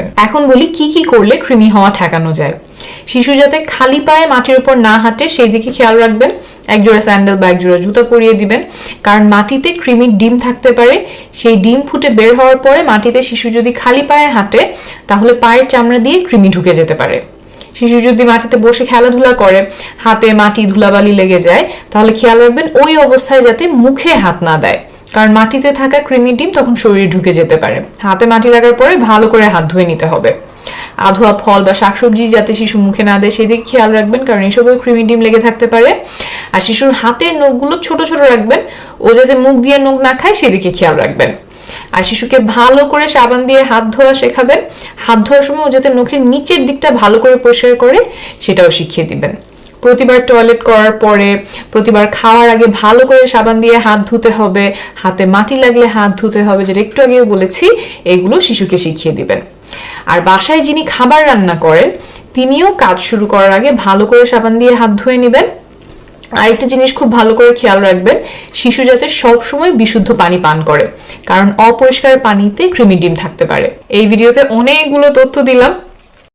রাখবেন। এখন বলি কি কি করলে কৃমি হওয়া ঠেকানো যায়। শিশু যাতে খালি পায়ে মাটির উপর না হাঁটে সেই দিকে খেয়াল রাখবেন। একজোড়া স্যান্ডেল বা একজোড়া জুতা পরিয়ে দিবেন, কারণ মাটিতে কৃমির ডিম থাকতে পারে। সেই ডিম ফুটে বের হওয়ার পরে মাটিতে শিশু যদি খালি পায়ে হাঁটে তাহলে পায়ের চামড়া দিয়ে কৃমি ঢুকে যেতে পারে। শিশু যদি মাটিতে বসে খেলাধুলা করে, হাতে মাটি ধুলাবালি লেগে যায়, তাহলে খেয়াল রাখবেন ওই অবস্থায় যাতে মুখে হাত না দেয়, কারণ মাটিতে থাকা কৃমির ডিম তখন শরীরে ঢুকে যেতে পারে। হাতে মাটি লাগার পরে ভালো করে হাত ধুয়ে নিতে হবে। আধোয়া ফল বা শাকসবজি যাতে শিশু মুখে না দেয় সেদিকে খেয়াল রাখবেন, কারণ এসবেও কৃমি ডিম লেগে থাকতে পারে। আর শিশুর হাতের নখগুলো ছোট ছোট রাখবেন, ও যাতে মুখ দিয়ে নখ না খায় সেদিকে খেয়াল রাখবেন। আর শিশুকে ভালো করে সাবান দিয়ে হাত ধোয়া শেখাবেন। হাত ধোয়ার সময় ও যাতে নখের নিচের দিকটা ভালো করে পরিষ্কার করে সেটাও শিখিয়ে দিবেন। প্রতিবার টয়লেট করার পরে, প্রতিবার খাওয়ার আগে ভালো করে সাবান দিয়ে হাত ধুতে হবে। হাতে মাটি লাগলে হাত ধুতে হবে, যেটা একটু আগেও বলেছি। এগুলো শিশুকে শিখিয়ে দিবেন। আর বাসায় যিনি খাবার রান্না করেন তিনিও কাজ শুরু করার আগে ভালো করে সাবান দিয়ে হাত ধুয়ে নেবেন। আরেকটা জিনিস খুব ভালো করে খেয়াল রাখবেন, শিশু যাতে সবসময় বিশুদ্ধ পানি পান করে, কারণ অপরিষ্কার পানিতে কৃমি ডিম থাকতে পারে। এই ভিডিওতে অনেকগুলো তথ্য দিলাম।